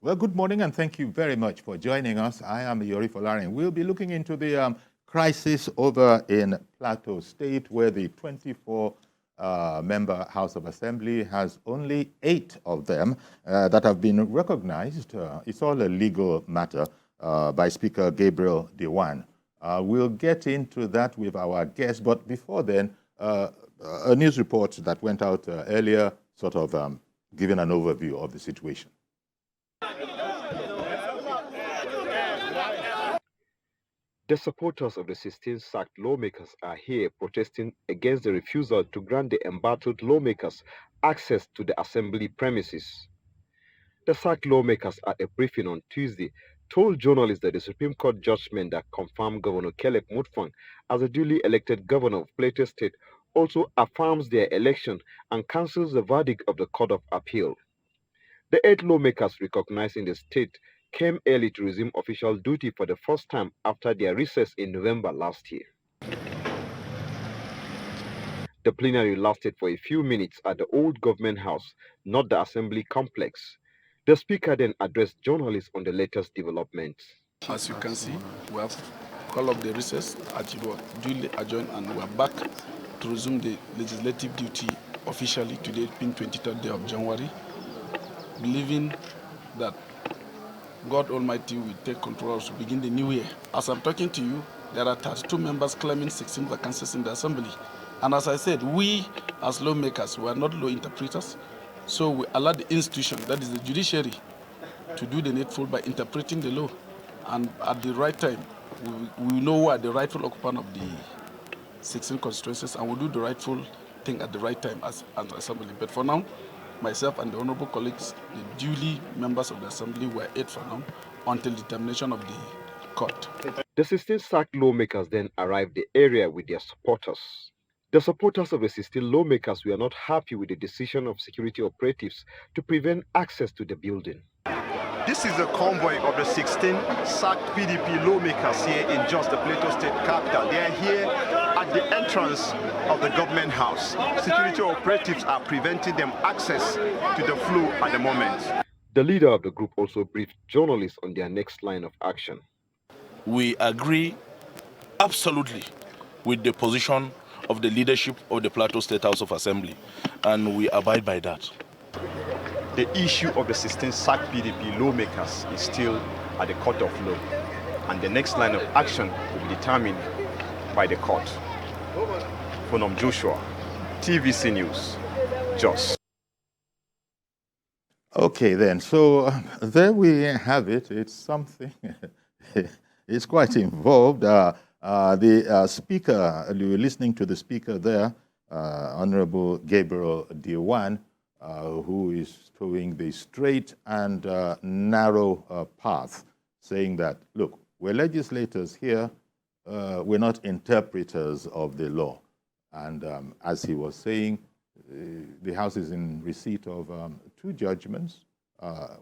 Well, good morning, and thank you very much for joining us. I am Yori Folarin. We'll be looking into the crisis over in Plateau State, where the 24-member House of Assembly has only 8 of them that have been recognized. It's all a legal matter by Speaker Gabriel Dewan. We'll get into that with our guests, but before then, a news report that went out earlier, sort of giving an overview of the situation. The supporters of the 16 sacked lawmakers are here protesting against the refusal to grant the embattled lawmakers access to the assembly premises. The sacked lawmakers at a briefing on Tuesday told journalists that the Supreme Court judgment that confirmed Governor Caleb Mutfwang as a duly elected governor of Plateau State also affirms their election and cancels the verdict of the Court of Appeal. The 8 lawmakers recognized in the state came early to resume official duty for the first time after their recess in November last year. The plenary lasted for a few minutes at the old government house, not the assembly complex. The speaker then addressed journalists on the latest developments. As you can see, we have called up the recess, duly adjourned, and we are back to resume the legislative duty officially today, being 23rd day of January, believing that God Almighty will take control to begin the new year. As I'm talking to you, there are 32 members claiming 16 vacancies in the assembly. And as I said, we as lawmakers, we are not law interpreters, so we allow the institution, that is the judiciary, to do the needful by interpreting the law. And at the right time, we know who are the rightful occupant of the 16 constituencies, and we'll do the rightful thing at the right time as an assembly. But for now, myself and the honorable colleagues, the duly members of the assembly, were 8 for now until determination of the court. The 16 sacked lawmakers then arrived the area with their supporters. The supporters of the 16 lawmakers were not happy with the decision of security operatives to prevent access to the building. This is a convoy of the 16 sacked PDP lawmakers here in just the Plateau State capital. They are here at the entrance of the government house. Security operatives are preventing them access to the floor at the moment. The leader of the group also briefed journalists on their next line of action. We agree absolutely with the position of the leadership of the Plateau State House of Assembly, and we abide by that. The issue of the 16 sacked PDP lawmakers is still at the court of law, and the next line of action will be determined by the court. From Joshua, TVC News, Jos. Okay, then. So there we have it. It's something. It's quite involved. The speaker, you were listening to the speaker there, Honorable Gabriel Dewan, who is towing the straight and narrow path, saying that, look, we're legislators here, we're not interpreters of the law. And as he was saying, the House is in receipt of 2 judgments.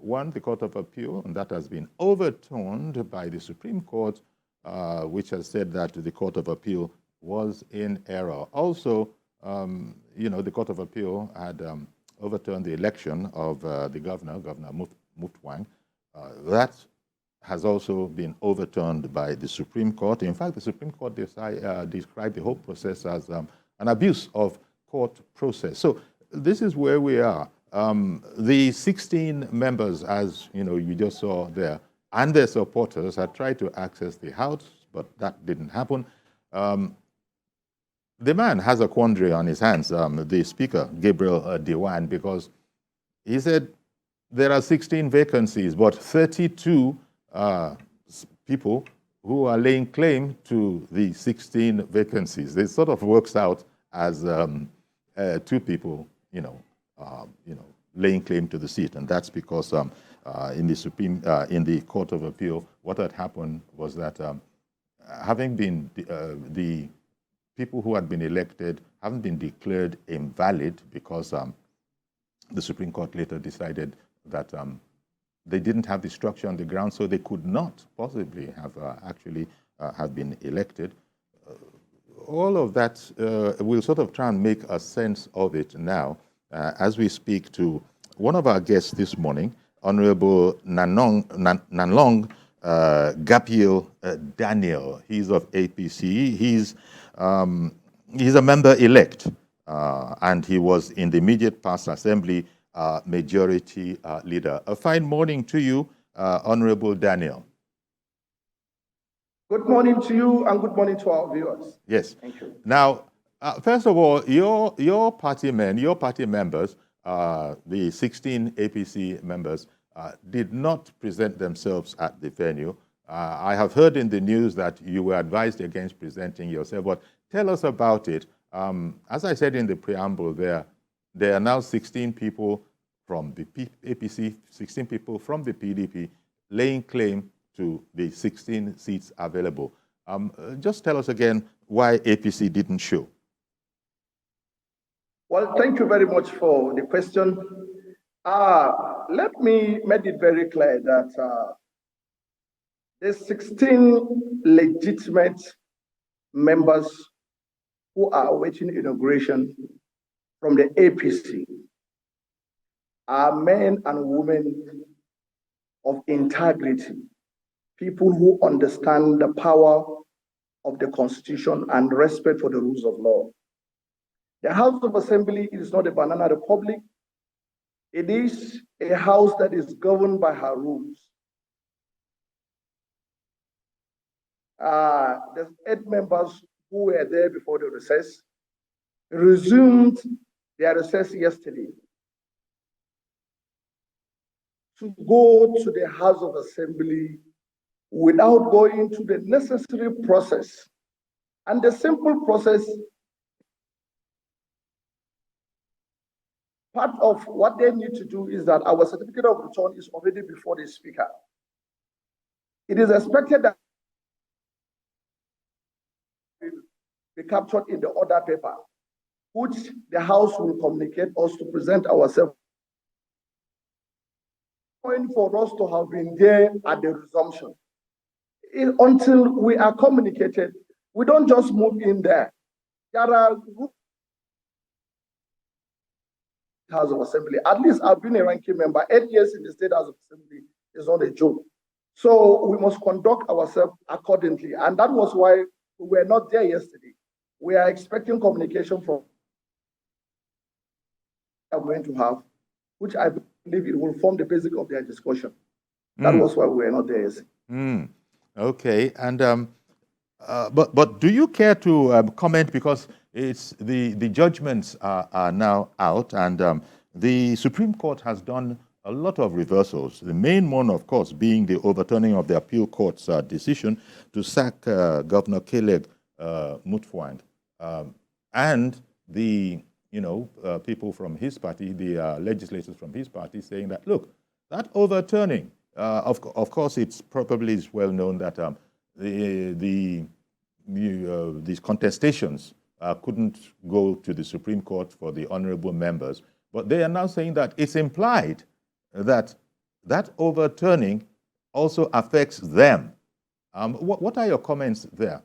One, the Court of Appeal, and that has been overturned by the Supreme Court, which has said that the Court of Appeal was in error. Also, the Court of Appeal had overturned the election of the Governor Mutfwang. That has also been overturned by the Supreme Court. In fact, the Supreme Court described the whole process as an abuse of court process. So this is where we are. The 16 members, as you just saw there, and their supporters had tried to access the House, but that didn't happen. The man has a quandary on his hands, the Speaker, Gabriel Dewan, because he said there are 16 vacancies, but 32 people who are laying claim to the 16 vacancies. It sort of works out as 2 people, laying claim to the seat, and that's because in the Court of Appeal, what had happened was that having been the people who had been elected haven't been declared invalid because the Supreme Court later decided that they didn't have the structure on the ground, so they could not possibly have actually have been elected. All of that, we'll sort of try and make a sense of it now as we speak to one of our guests this morning, Honorable Nanlong Gapiel Daniel. He's of APC. He's a member-elect, and he was in the immediate past assembly majority leader. A fine morning to you, Honorable Daniel. Good morning to you and good morning to our viewers. Yes. Thank you. Now, first of all, your party members, the 16 APC members, did not present themselves at the venue. I have heard in the news that you were advised against presenting yourself, but tell us about it. As I said in the preamble there are now 16 people from the APC, 16 people from the PDP laying claim to the 16 seats available. Just tell us again why APC didn't show. Well, thank you very much for the question. Let me make it very clear that the 16 legitimate members who are awaiting inauguration from the APC are men and women of integrity, people who understand the power of the Constitution and respect for the rules of law. The House of Assembly is not a banana republic. It is a house that is governed by her rules. The 8 members who were there before the recess resumed their recess yesterday to go to the House of Assembly without going through the necessary process. And the simple process, part of what they need to do is that our certificate of return is already before the Speaker. It is expected that be captured in the order paper, which the House will communicate us to present ourselves. For us to have been there at the resumption. Until we are communicated, we don't just move in there. There are House of Assembly. At least I've been a ranking member. 8 years in the State House of Assembly is not a joke. So we must conduct ourselves accordingly. And that was why we were not there yesterday. We are expecting communication from we are going to have, which I believe it will form the basic of their discussion. That was why we were not there yesterday. Okay, and but do you care to comment, because it's the judgments are now out, and the Supreme Court has done a lot of reversals. The main one, of course, being the overturning of the appeal court's decision to sack Governor Caleb Mutfwang, and the people from his party, the legislators from his party, saying that, look, that overturning, of course, it's probably is well known that these contestations couldn't go to the Supreme Court for the honorable members, but they are now saying that it's implied that that overturning also affects them. What are your comments there?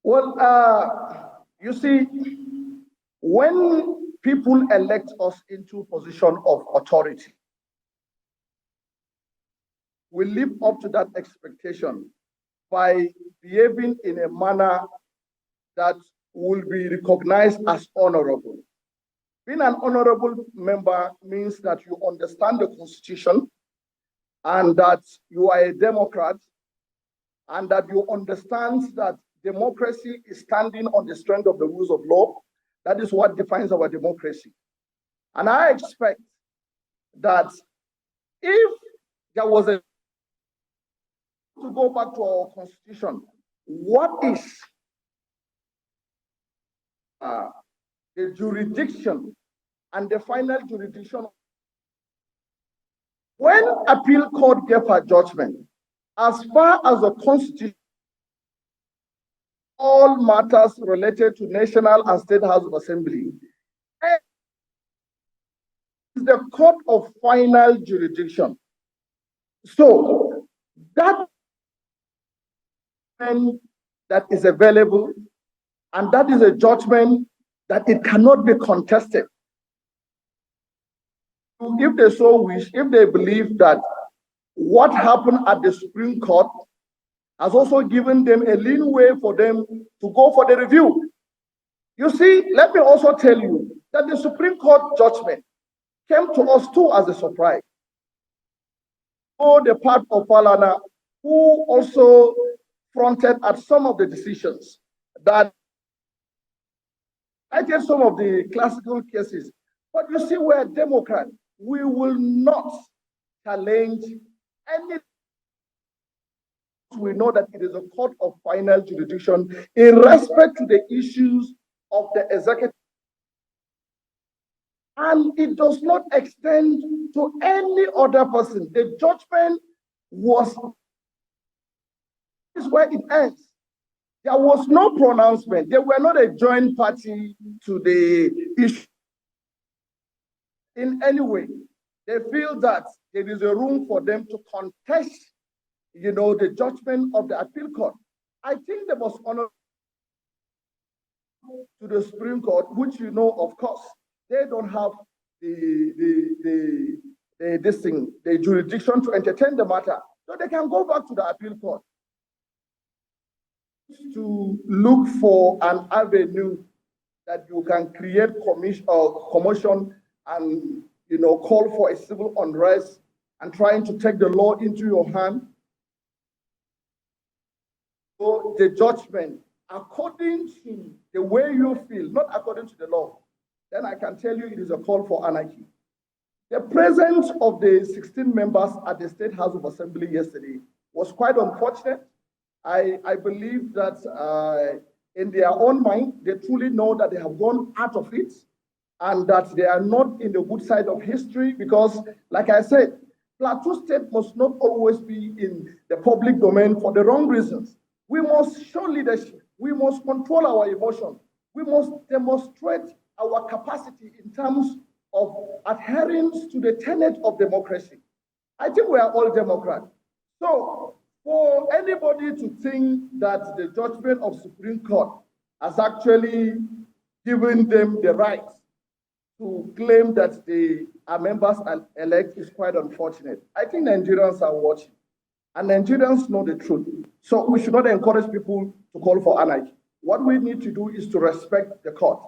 Well, you see, when people elect us into position of authority, we live up to that expectation by behaving in a manner that will be recognized as honorable. Being an honorable member means that you understand the Constitution and that you are a Democrat and that you understand that democracy is standing on the strength of the rules of law. That is what defines our democracy. And I expect that if there was a to go back to our Constitution, what is the jurisdiction and the final jurisdiction? When appeal court gave her judgment, as far as the Constitution, all matters related to National and State House of Assembly is the court of final jurisdiction. So that is available, and that is a judgment that it cannot be contested. if they so wish, if they believe that what happened at the Supreme Court has also given them a leeway for them to go for the review. You see, let me also tell you that the Supreme Court judgment came to us too as a surprise. The part of Falana who also fronted at some of the decisions that I get some of the classical cases. But you see, we're a Democrat. We will not challenge any. We know that it is a court of final jurisdiction in respect to the issues of the executive. And it does not extend to any other person. The judgment is where it ends. There was no pronouncement. They were not a joint party to the issue in any way. They feel that there is a room for them to contest, the judgment of the appeal court. I think they must honor to the Supreme Court, which of course, they don't have the jurisdiction to entertain the matter. So they can go back to the appeal court to look for an avenue that you can create commotion and call for a civil unrest and trying to take the law into your hand. So the judgment, according to the way you feel, not according to the law, then I can tell you it is a call for anarchy. The presence of the 16 members at the State House of Assembly yesterday was quite unfortunate. I believe that in their own mind, they truly know that they have gone out of it and that they are not in the good side of history because, like I said, Plateau State must not always be in the public domain for the wrong reasons. We must show leadership. We must control our emotions. We must demonstrate our capacity in terms of adherence to the tenet of democracy. I think we are all Democrats. So for anybody to think that the judgment of Supreme Court has actually given them the right to claim that they are members elect is quite unfortunate. I think Nigerians are watching, and Nigerians know the truth. So we should not encourage people to call for anarchy. What we need to do is to respect the court,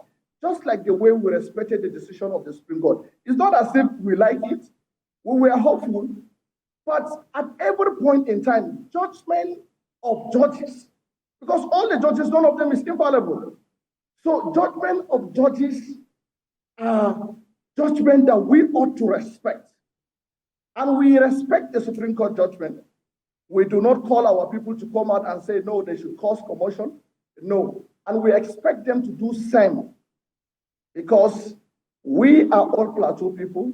just like the way we respected the decision of the Supreme Court. It's not as if we like it. We were hopeful. But at every point in time, judgment of judges, because all the judges, none of them is infallible. So judgment of judges are judgment that we ought to respect. And we respect the Supreme Court judgment. We do not call our people to come out and say, no, they should cause commotion. No. And we expect them to do same. Because we are all Plateau people.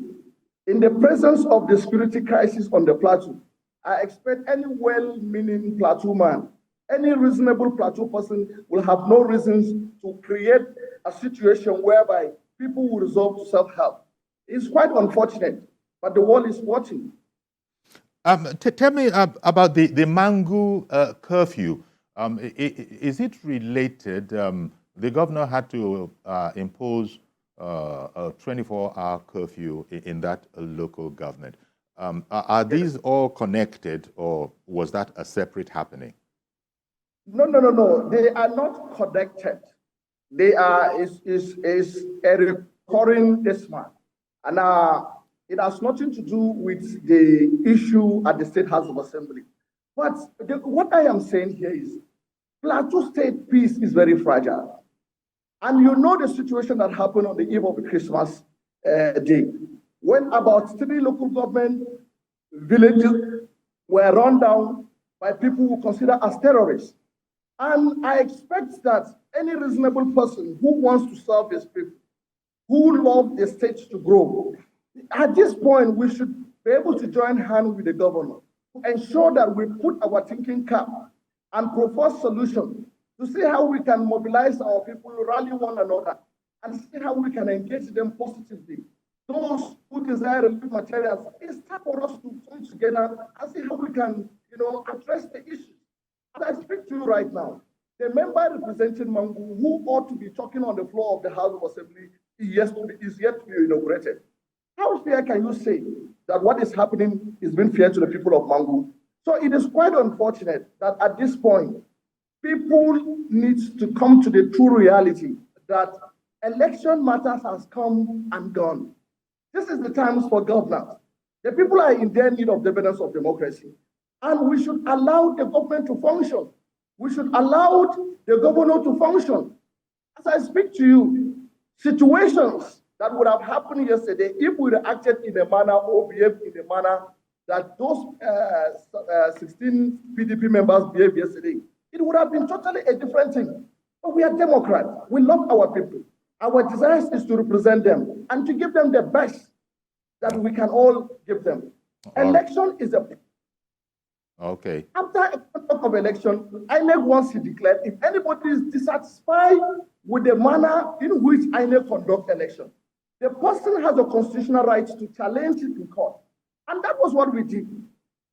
In the presence of the security crisis on the Plateau, I expect any well-meaning Plateau man, any reasonable Plateau person will have no reasons to create a situation whereby people will resort to self-help. It's quite unfortunate, but the world is watching. Tell me about the Mangu curfew. Is it related? The governor had to impose a 24-hour curfew in that local government. Are these all connected, or was that a separate happening? No. They are not connected. They are is a recurring this month, and it has nothing to do with the issue at the State House of Assembly. But what I am saying here is, Plateau State peace is very fragile. And you know the situation that happened on the eve of the Christmas day, when about 3 local government villages were run down by people who consider as terrorists. And I expect that any reasonable person who wants to serve his people, who love the state to grow, at this point, we should be able to join hands with the governor to ensure that we put our thinking cap and propose solutions to see how we can mobilize our people, rally one another, and see how we can engage them positively. Those who desire relief materials, it's time for us to come together and see how we can, address the issues. As I speak to you right now, the member representing Mangu, who ought to be talking on the floor of the House of Assembly, is yet to be inaugurated. How fair can you say that what is happening is being fair to the people of Mangu? So it is quite unfortunate that at this point, people need to come to the true reality that election matters has come and gone. This is the times for governance. The people are in their need of dividends of democracy. And we should allow the government to function. We should allow the governor to function. As I speak to you, situations that would have happened yesterday if we acted in a manner or behaved in a manner that those 16 PDP members behaved yesterday, it would have been totally a different thing. But we are Democrats. We love our people. Our desire is to represent them and to give them the best that we can all give them. Election is a... Okay. After a conduct of election, INEC once he declared, if anybody is dissatisfied with the manner in which INEC conduct election, the person has a constitutional right to challenge it in court. And that was what we did.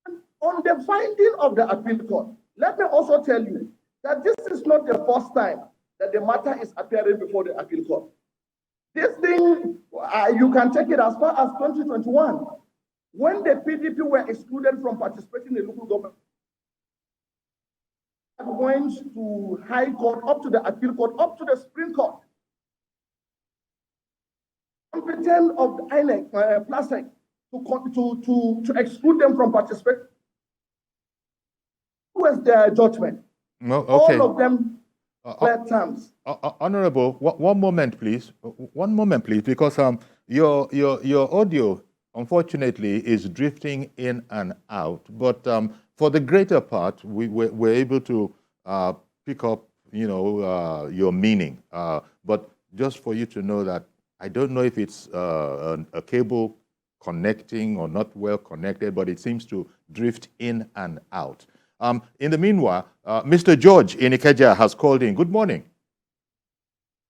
And on the finding of the appeal court, let me also tell you that this is not the first time that the matter is appearing before the appeal court. This thing, you can take it as far as 2021, when the PDP were excluded from participating in the local government. Went to High Court, up to the appeal court, up to the Supreme Court. Competent of the INEC, Plasec, to exclude them from participating. Who was their judgment? No, okay. All of them clear terms. Honorable, one moment, please. One moment, please, because your audio, unfortunately, is drifting in and out. But for the greater part, we're able to pick up, your meaning. But just for you to know that I don't know if it's a cable connecting or not well connected, but it seems to drift in and out. In the meanwhile, Mr. George in Ikeja has called in. Good morning.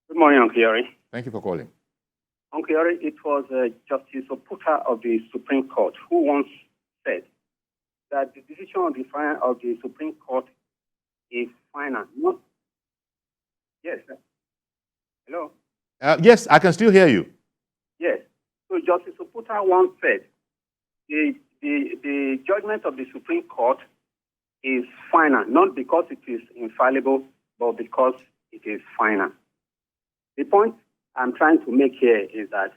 Good morning, Uncle Yori. Thank you for calling. Uncle Yori, it was Justice Oputa of the Supreme Court who once said that the decision of the Supreme Court is final. Not... Yes, sir. Hello? Yes, I can still hear you. Yes. So Justice Oputa once said the judgment of the Supreme Court is final, not because it is infallible, but because it is final. The point I'm trying to make here is that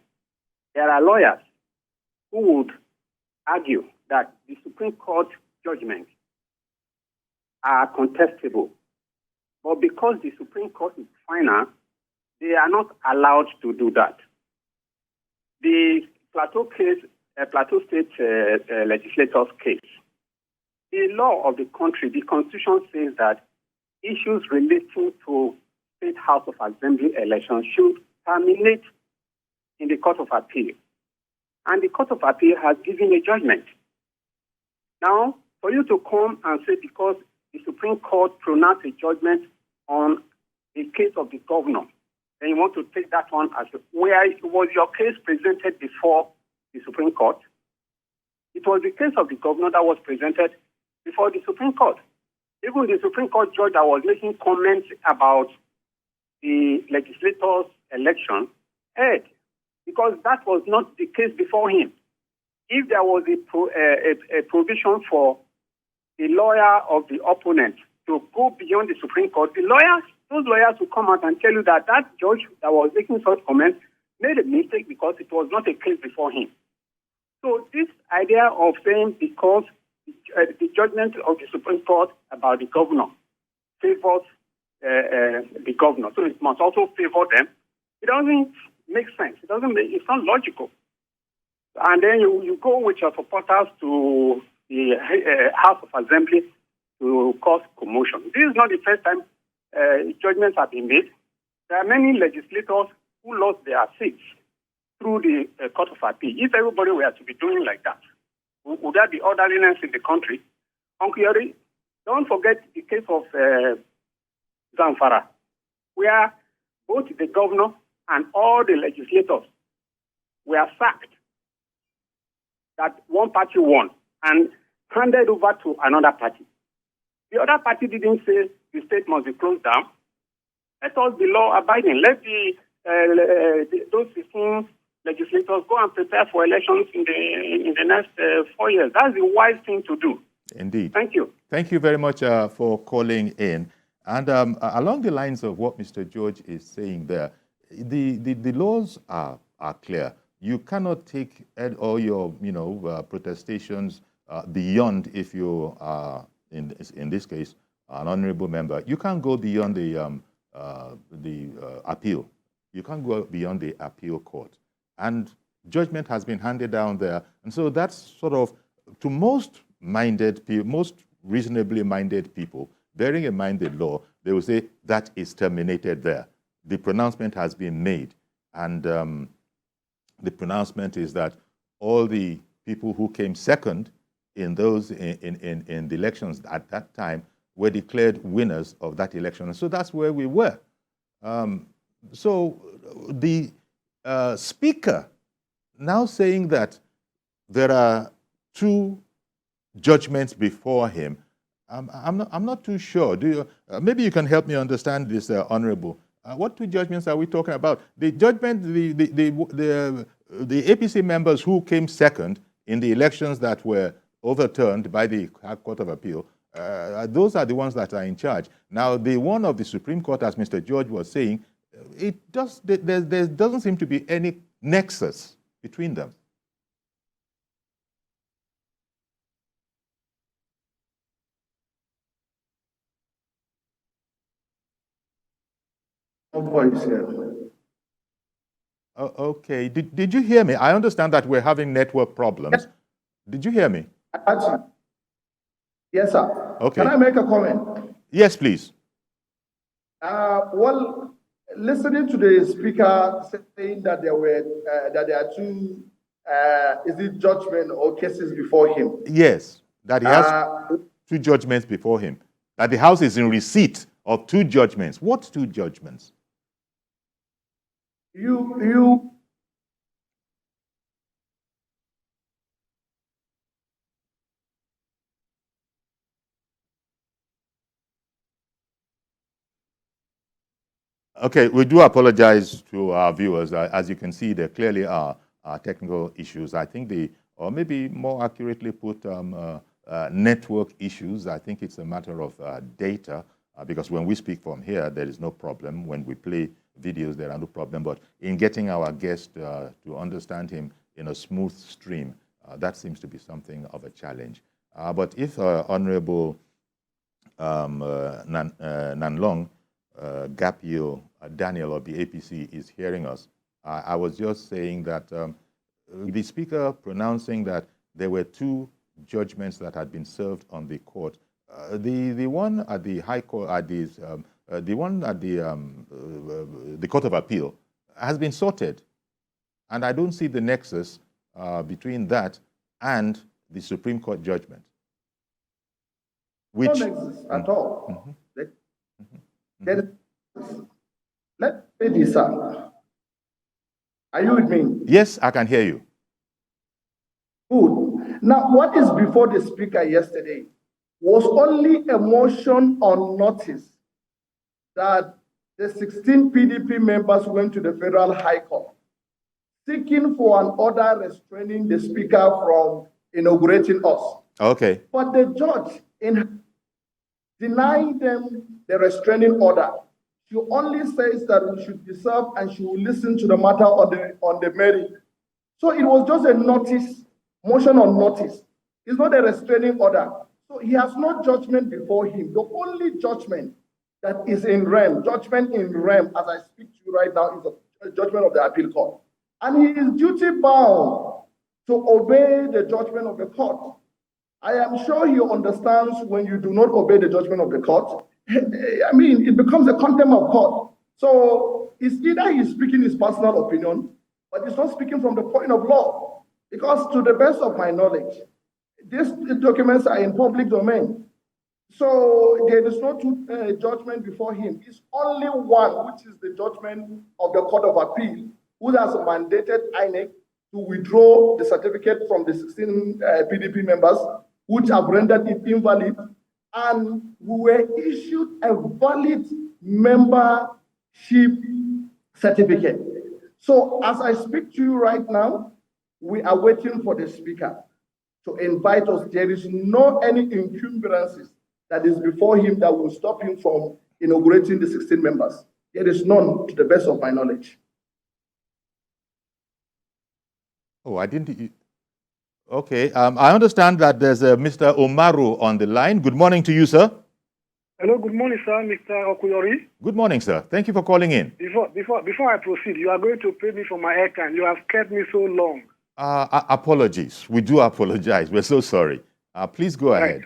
there are lawyers who would argue that the Supreme Court judgments are contestable, but because the Supreme Court is final, they are not allowed to do that. The Plateau State legislators case, the law of the country, the Constitution says that issues relating to State House of Assembly elections should terminate in the Court of Appeal. And the Court of Appeal has given a judgment. Now, for you to come and say because the Supreme Court pronounced a judgment on the case of the governor, then you want to take that one as where was your case presented before the Supreme Court? It was the case of the governor that was presented before the Supreme Court. Even the Supreme Court judge that was making comments about the legislators' election heard, because that was not the case before him. If there was a provision for the lawyer of the opponent to go beyond the Supreme Court, those lawyers will come out and tell you that that judge that was making such comments made a mistake because it was not a case before him. So this idea of saying because the judgment of the Supreme Court about the governor favors the governor, so it must also favor them, it doesn't make sense. It's not logical. And then you go with your supporters to the House of Assembly to cause commotion. This is not the first time judgments have been made. There are many legislators who lost their seats through the Court of Appeal. If everybody were to be doing like that, would there be orderliness in the country? Uncle Yori, don't forget the case of Zamfara, where both the governor and all the legislators were sacked, that one party won and handed over to another party. The other party didn't say the state must be closed down. Let us be law abiding. Let those 16 legislators go and prepare for elections in the next 4 years. That's the wise thing to do. Indeed. Thank you. Thank you very much for calling in. And along the lines of what Mr. George is saying there, the laws are clear. You cannot take all your protestations beyond, if you are in this case an honorable member. You can't go beyond the appeal. You can't go beyond the appeal court. And judgment has been handed down there. And so that's sort of, to most minded people, most reasonably minded people, bearing in mind the law, they will say that is terminated there. The pronouncement has been made. And the pronouncement is that all the people who came second in those in the elections at that time were declared winners of that election. And so that's where we were. So the speaker now saying that there are two judgments before him, I'm not too sure. Do you? Maybe you can help me understand this, Honorable. What two judgments are we talking about? The judgment, the APC members who came second in the elections that were overturned by the Court of Appeal, those are the ones that are in charge. Now, the one of the Supreme Court, as Mr. George was saying, there doesn't seem to be any nexus between them. Okay. Did you hear me? I understand that we're having network problems. Did you hear me? Yes, sir. Okay. Can I make a comment? Yes, please. Well, listening to the speaker saying that there are two, is it judgment or cases before him? Yes, that he has two judgments before him. That the House is in receipt of two judgments. What two judgments? You Okay, we do apologize to our viewers. As you can see, there clearly are technical issues. I think or maybe more accurately put, network issues. I think it's a matter of data, because when we speak from here, there is no problem. When we play videos, there are no problem. But in getting our guest to understand him in a smooth stream, that seems to be something of a challenge. But if Honorable Nanlong Gapio Daniel of the APC is hearing us, I was just saying that the speaker pronouncing that there were two judgments that had been served on the court. The one at the High Court, the one at the Court of Appeal has been sorted, and I don't see the nexus between that and the Supreme Court judgment. Which no nexus at all. Let's say this, sir. Are you with me? Yes, I can hear you. Good. Now, what is before the speaker yesterday was only a motion on notice that the 16 PDP members went to the Federal High Court seeking for an order restraining the speaker from inaugurating us. Okay. But the judge denied them the restraining order. She only says that we should be served and she will listen to the matter on the merit. So it was just a notice, motion on notice. It's not a restraining order. So he has no judgment before him. The only judgment that is in rem, judgment in rem, as I speak to you right now, is a judgment of the appeal court. And he is duty bound to obey the judgment of the court. I am sure he understands when you do not obey the judgment of the court, I mean, it becomes a contempt of court. So it's either he's speaking his personal opinion, but he's not speaking from the point of law. Because to the best of my knowledge, these documents are in public domain. So there is no judgment before him. It's only one, which is the judgment of the Court of Appeal, who has mandated INEC to withdraw the certificate from the 16 PDP members, which have rendered it invalid, and we were issued a valid membership certificate. So as I speak to you right now, we are waiting for the speaker to invite us. There is no any encumbrances that is before him that will stop him from inaugurating the 16 members. There is none, to the best of my knowledge. Oh, I didn't. Okay, I understand that there's a Mr. Omaru on the line. Good morning to you, sir. Hello, good morning, sir, Mr. Okuyori. Good morning, sir. Thank you for calling in. Before I proceed, you are going to pay me for my airtime. You have kept me so long. Apologies. We do apologize. We're so sorry. Please go ahead.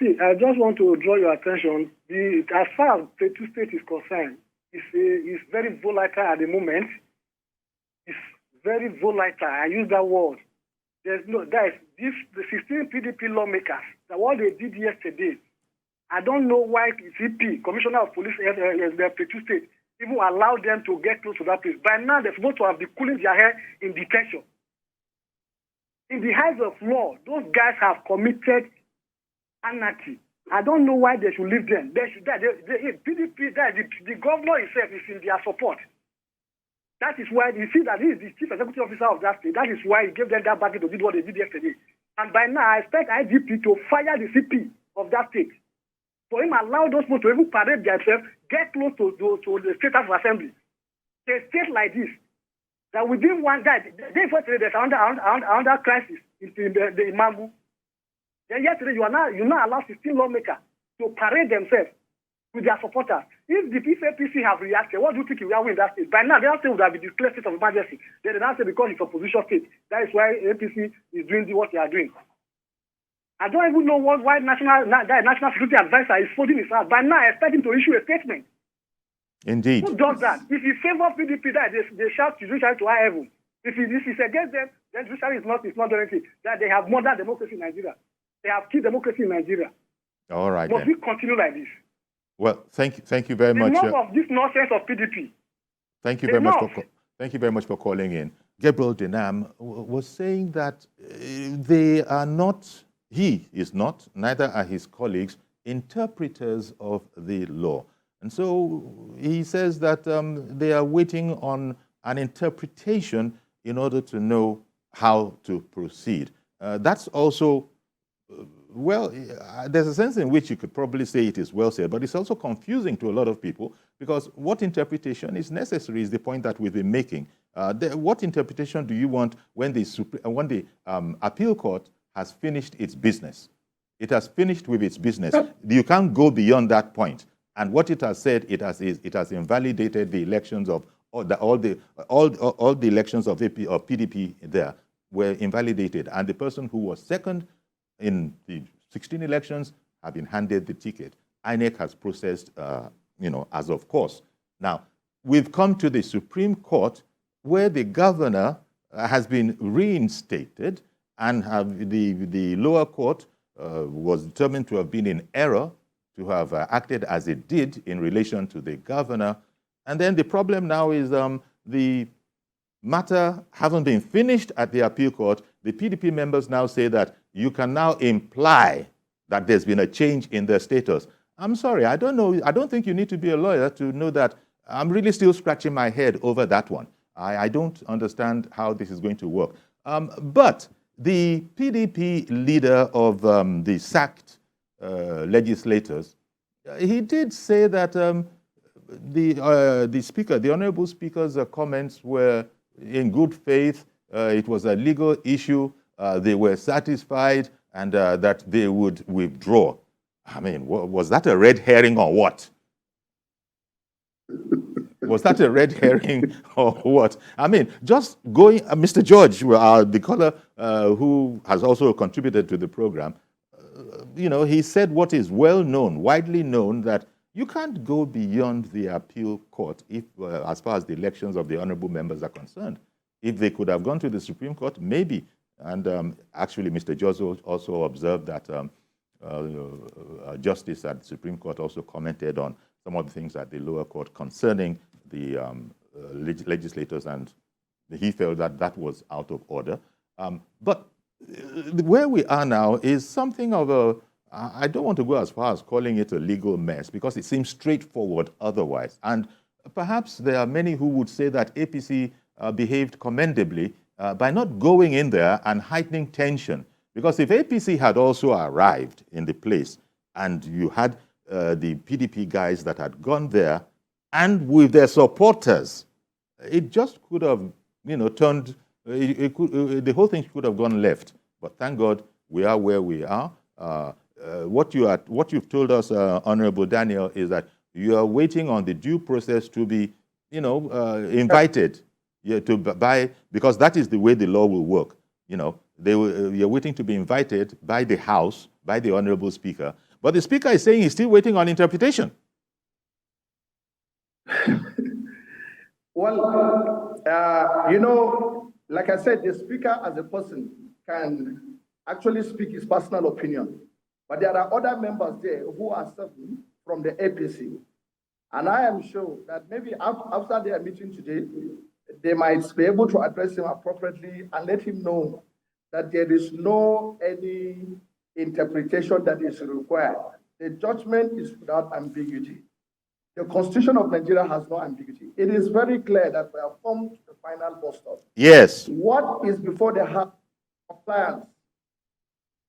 See, I just want to draw your attention. As far as Plateau State is concerned, it's very volatile at the moment. It's very volatile. I use that word. The 16 PDP lawmakers, what they did yesterday, I don't know why CP, Commissioner of Police, the Plateau State, even allowed them to get close to that place. By now, they're supposed to have been cooling their hair in detention. In the eyes of law, those guys have committed anarchy. I don't know why they should leave them. PDP, the governor himself is in their support. That is why you see that he is the chief executive officer of that state. That is why he gave them that baggage to do what they did yesterday. And by now, I expect IGP to fire the CP of that state. For him, allow those people to even parade themselves, get close to the State House of Assembly. A state like this, that within one guy, there's another crisis in the Imagu. Then yesterday, you not allow 16 lawmakers to parade themselves with their supporters. If the APC have reacted, what do you think we are in that state? By now, they also would have been declared state of emergency. They did not say because it's opposition state. That is why APC is doing what they are doing. I don't even know why national security advisor is folding his hands. By now, I expect him to issue a statement. Indeed. Who does that? If he favors PDP, they shout judiciary to high heaven. If it's against them, then judiciary is not doing anything. That they have murdered democracy in Nigeria. They have killed democracy in Nigeria. All right. Must we continue like this? Well, thank you very much. Enough of this nonsense of PDP. Thank you very much. Thank you very much for calling in. Gabriel Denam was saying that they are not. He is not, neither are his colleagues, interpreters of the law. And so he says that they are waiting on an interpretation in order to know how to proceed. That's also, well, there's a sense in which you could probably say it is well said, but it's also confusing to a lot of people because what interpretation is necessary is the point that we've been making. What interpretation do you want when the appeal court has finished its business? It has finished with its business. You can't go beyond that point. And what it has said, it has invalidated the elections of all the elections of PDP there were invalidated, and the person who was second in the 16 elections have been handed the ticket. INEC has processed, as of course. Now we've come to the Supreme Court, where the governor has been reinstated. And the lower court was determined to have been in error, to have acted as it did in relation to the governor. And then the problem now is the matter having been finished at the appeal court, the PDP members now say that you can now imply that there's been a change in their status. I'm sorry, I don't know. I don't think you need to be a lawyer to know that. I'm really still scratching my head over that one. I don't understand how this is going to work. But the PDP leader of the sacked legislators, he did say that the speaker, the honorable speaker's comments were in good faith. It was a legal issue. They were satisfied, and that they would withdraw. I mean, was that a red herring or what? Was that a red herring or what? I mean, just going, Mr. George, the caller who has also contributed to the program, he said what is well known, widely known, that you can't go beyond the appeal court if, as far as the elections of the honorable members are concerned. If they could have gone to the Supreme Court, maybe. And actually, Mr. George also observed that justice at the Supreme Court also commented on some of the things at the lower court concerning the legislators, and he felt that that was out of order. But where we are now is something of a, I don't want to go as far as calling it a legal mess, because it seems straightforward otherwise. And perhaps there are many who would say that APC behaved commendably by not going in there and heightening tension. Because if APC had also arrived in the place and you had the PDP guys that had gone there and with their supporters, it just could have, turned, the whole thing could have gone left. But thank God we are where we are. What you've told us, Honorable Daniel, is that you are waiting on the due process to be, invited to buy, because that is the way the law will work. You're waiting to be invited by the House, by the Honorable Speaker, but the Speaker is saying he's still waiting on interpretation. Well, like I said, the Speaker as a person can actually speak his personal opinion, but there are other members there who are serving from the APC. And I am sure that maybe after their meeting today, they might be able to address him appropriately and let him know that there is no any interpretation that is required. The judgment is without ambiguity. The Constitution of Nigeria has no ambiguity. It is very clear that we have come to the final bus stop. Yes. What is before the heart compliance?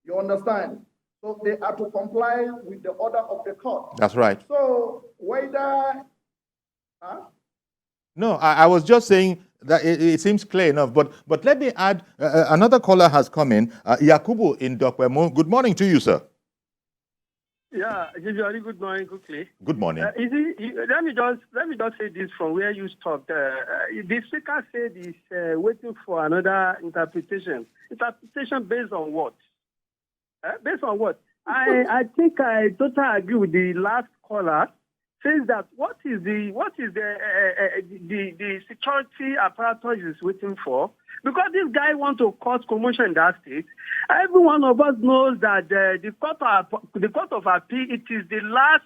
You understand? So they are to comply with the order of the court. That's right. So whether... No, I was just saying that it seems clear enough, but let me add, another caller has come in, Yakubu in Dokwemo. Good morning to you, sir. Yeah, usually good morning, quickly. Good morning. Let me just say this from where you stopped. The Speaker said he's waiting for another interpretation. Interpretation based on what? Based on what? I think I totally agree with the last caller. Says that what is the security apparatus is waiting for? Because this guy wants to cause commotion in that state. Every one of us knows that the court of appeal, it is the last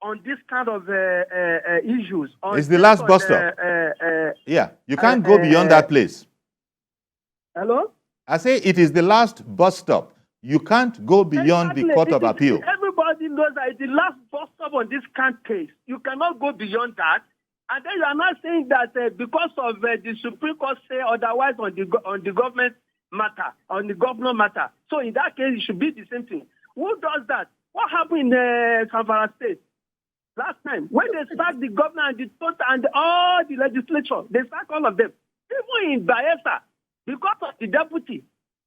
on this kind of issues. It's the last bus stop. Yeah, you can't go beyond that place. Hello? I say it is the last bus stop. You can't go beyond the court of appeal. Everybody knows that it's the last bus stop on this case. You cannot go beyond that. And then you are not saying that because of the Supreme Court say otherwise on the government matter, on the governor matter. So in that case, it should be the same thing. Who does that? What happened in Zamfara State last time? When they sacked the governor and all the legislature, they sacked all of them. Even in Bayelsa, because of the deputy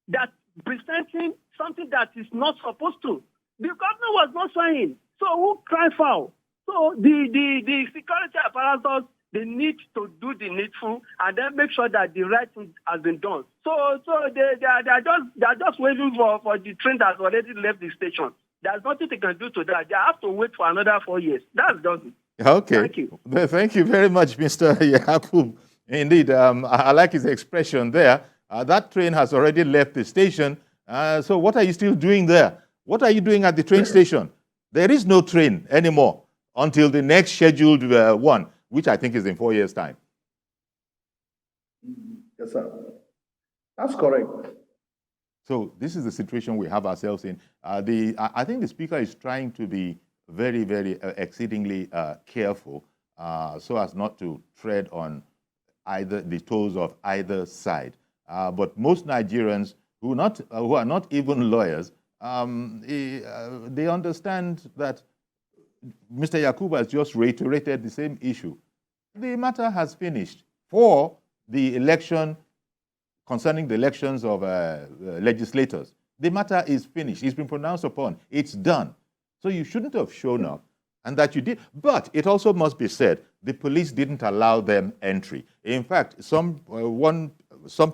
that presenting something that is not supposed to. The governor was not saying. So who cried foul? So the security apparatus, they need to do the needful and then make sure that the right thing has been done. So they are just waiting for the train that's already left the station. There's nothing they can do to that. They have to wait for another 4 years. That's done. Okay. Thank you. Thank you very much, Mr. Yakub. Indeed, I like his expression there. That train has already left the station. So what are you still doing there? What are you doing at the train station? There is no train anymore until the next scheduled one, which I think is in 4 years' time. Yes, sir. That's correct. So this is the situation we have ourselves in. I think the Speaker is trying to be very, very exceedingly careful so as not to tread on either the toes of either side. But most Nigerians who are not even lawyers, they understand that Mr. Yakubu has just reiterated the same issue. The matter has finished for the election, concerning the elections of legislators. The matter is finished. It's been pronounced upon. It's done. So you shouldn't have shown up, and that you did. But it also must be said, the police didn't allow them entry. In fact, some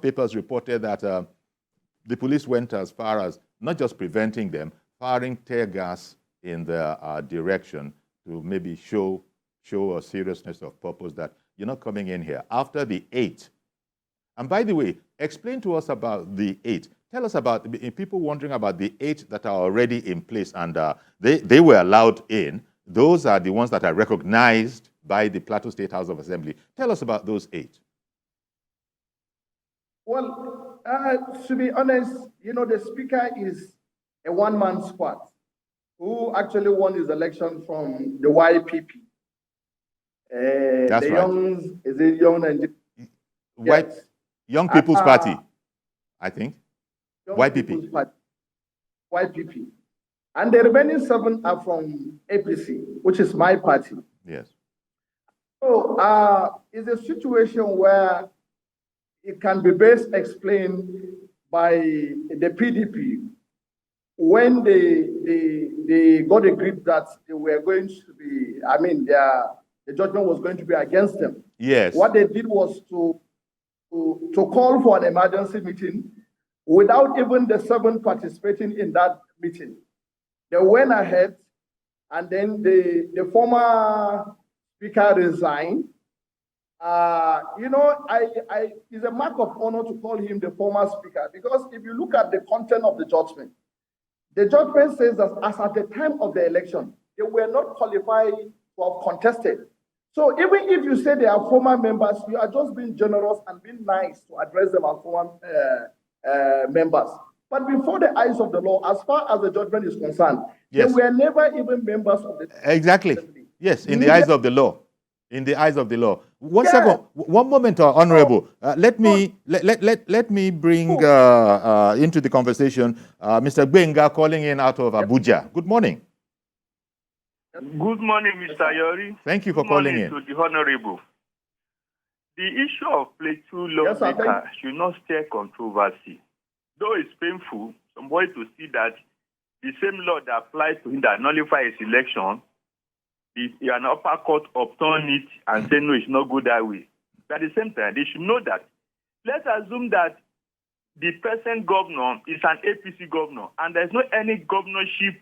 papers reported that the police went as far as not just preventing them, firing tear gas in their direction to maybe show a seriousness of purpose that you're not coming in here. After the 8th, and by the way, explain to us about the 8th. Tell us about people wondering about the 8 that are already in place and they were allowed in. Those are the ones that are recognized by the Plateau State House of Assembly. Tell us about those 8. Well, to be honest, the Speaker is a one-man squad who actually won his election from the YPP. That's the right. Young, is it Young Nigeria? White, Yes. Young People's Party, I think. Young YPP. People's Party, YPP. And the remaining 7 are from APC, which is my party. Yes. So it's a situation where it can be best explained by the PDP when they got a grip that they were going to be, I mean, the judgment was going to be against them. Yes. What they did was to call for an emergency meeting without even the 7 participating in that meeting. They went ahead, and then the former speaker resigned. It's a mark of honor to call him the former speaker, because if you look at the content of the judgment says that as at the time of the election, they were not qualified to have contested. So even if you say they are former members, you are just being generous and being nice to address them as former members. But before the eyes of the law, as far as the judgment is concerned, yes, they were never even members of the exactly. Assembly. Yes, in the eyes of the law. In the eyes of the law. One second, one moment, Honorable. Let me bring into the conversation Mr. Gbenga calling in out of Abuja. Good morning. Good morning, Mr. Yori. Thank you for calling in. To the Honorable. The issue of Plateau Lawmakers should not stir controversy. Though it's painful, somebody to see that the same law that applies to him that nullifies his election, an upper court upturn it and say, no, it's not good that way. But at the same time, they should know that. Let's assume that the present governor is an APC governor, and there's no any governorship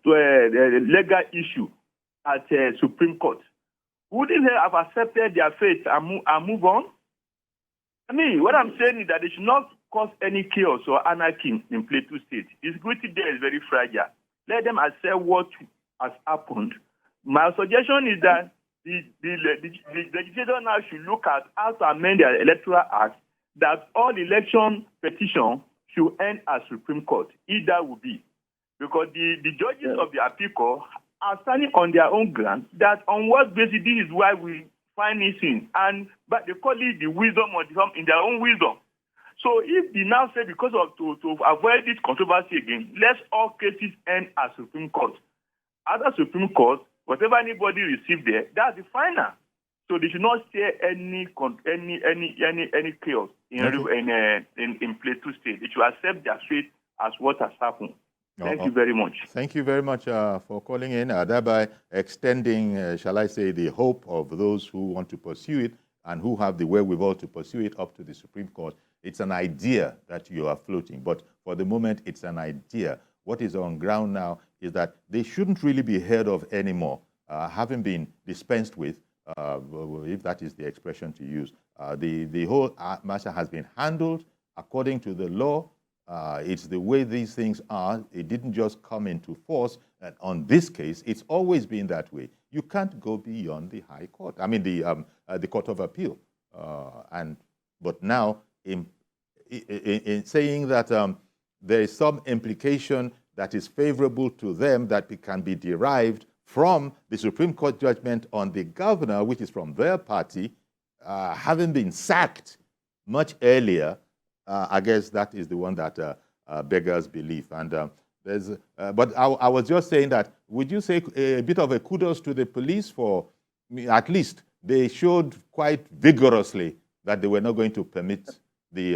legal issue at Supreme Court. Wouldn't they have accepted their fate and move on? I mean, what I'm saying is that they should not cause any chaos or anarchy in Plateau State. The security there is very fragile. Let them accept what has happened. My suggestion is that the legislature now should look at how to amend their electoral act, that all election petitions should end at Supreme Court. If that would be. Because the judges of the appeal court are standing on their own ground, that on what basis this is why we find this in. But they call it the wisdom of in their own wisdom. So if they now say because of to avoid this controversy again, let all cases end at Supreme Court. After Supreme Court, whatever anybody received there, that's the final. So they should not share any chaos in Plateau State. They should accept their fate as what has happened. Thank you very much. Thank you very much for calling in, thereby extending, shall I say, the hope of those who want to pursue it and who have the wherewithal to pursue it up to the Supreme Court. It's an idea that you are floating, but for the moment, it's an idea. What is on ground now is that they shouldn't really be heard of anymore, having been dispensed with, if that is the expression to use. The whole matter has been handled according to the law. It's the way these things are. It didn't just come into force. And on this case, it's always been that way. You can't go beyond the High Court. I mean, the Court of Appeal. But now, in saying that there is some implication that is favorable to them that can be derived from the Supreme Court judgment on the governor, which is from their party, having been sacked much earlier, I guess that is the one that beggars belief. And but I was just saying that, would you say a bit of a kudos to the police for, at least they showed quite vigorously that they were not going to permit the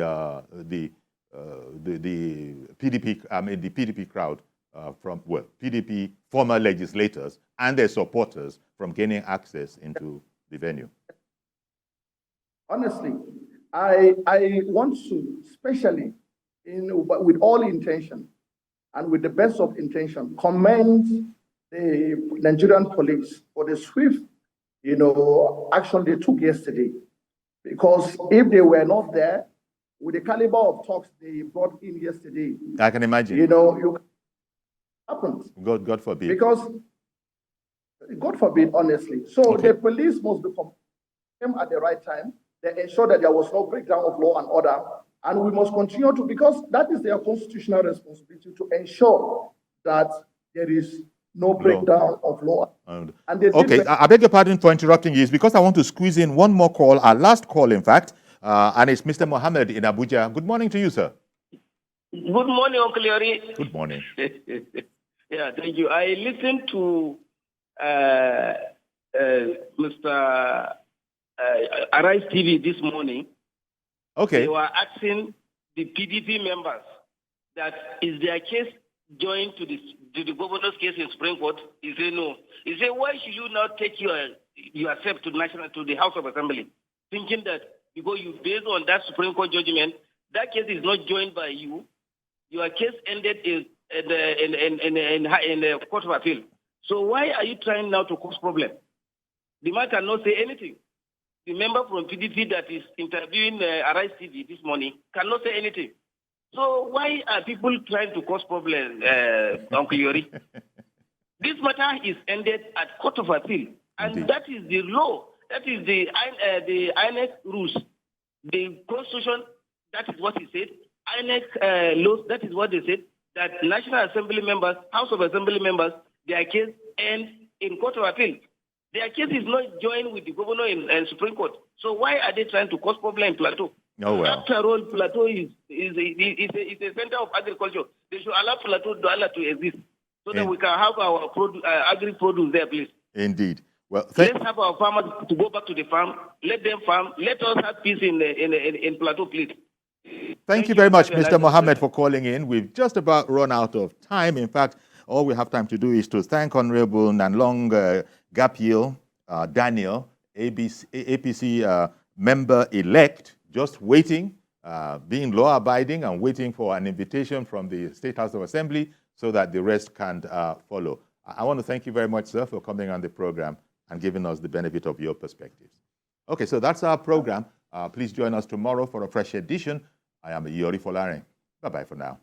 PDP, I mean the PDP crowd from, well, PDP former legislators and their supporters from gaining access into the venue? Honestly, I want to, especially with all intention and with the best of intention, commend the Nigerian police for the swift, action they took yesterday. Because if they were not there, with the caliber of talks they brought in yesterday, I can imagine. Happens. God forbid. Because, God forbid, honestly. So the police must be at the right time. They ensure that there was no breakdown of law and order. And we must continue to, because that is their constitutional responsibility, to ensure that there is no breakdown of law. And they okay, I beg your pardon for interrupting you. It's because I want to squeeze in one more call, our last call, in fact, and it's Mr. Mohammed in Abuja. Good morning to you, sir. Good morning, Uncle Yori. Good morning. Yeah, thank you. I listened to Mr. Arise TV this morning. Okay. They were asking the PDP members that is their case joined to the governor's case in Supreme Court. He said no. He said, why should you not take yourself to the House of Assembly, thinking that because you based on that Supreme Court judgment, that case is not joined by you. Your case ended in the Court of Appeal. So why are you trying now to cause problem? The man cannot say anything. The member from PDP that is interviewing Arise TV this morning cannot say anything. So why are people trying to cause problem, Uncle Yori? This matter is ended at Court of Appeal, and Indeed. that is the law. That is the INEC rules. The Constitution, that is what it said. INEC laws, that is what they said. That National Assembly members, House of Assembly members, their case ends in Court of Appeal. Their case is not joined with the governor and Supreme Court. So why are they trying to cause problem in Plateau? Oh, well. After all, Plateau is a center of agriculture. They should allow Plateau to exist so that we can have our agri-produce there, please. Indeed. Well, let's have our farmers to go back to the farm. Let them farm. Let us have peace in Plateau, please. Thank you very much, Mr. Mohammed, for calling in. We've just about run out of time. In fact, all we have time to do is to thank Honorable Nanlong Gapiel Daniel, APC member-elect, just waiting, being law-abiding and waiting for an invitation from the State House of Assembly so that the rest can follow. I want to thank you very much, sir, for coming on the program and giving us the benefit of your perspectives. Okay, so that's our program. Please join us tomorrow for a fresh edition. I am Yori Folare. Bye-bye for now.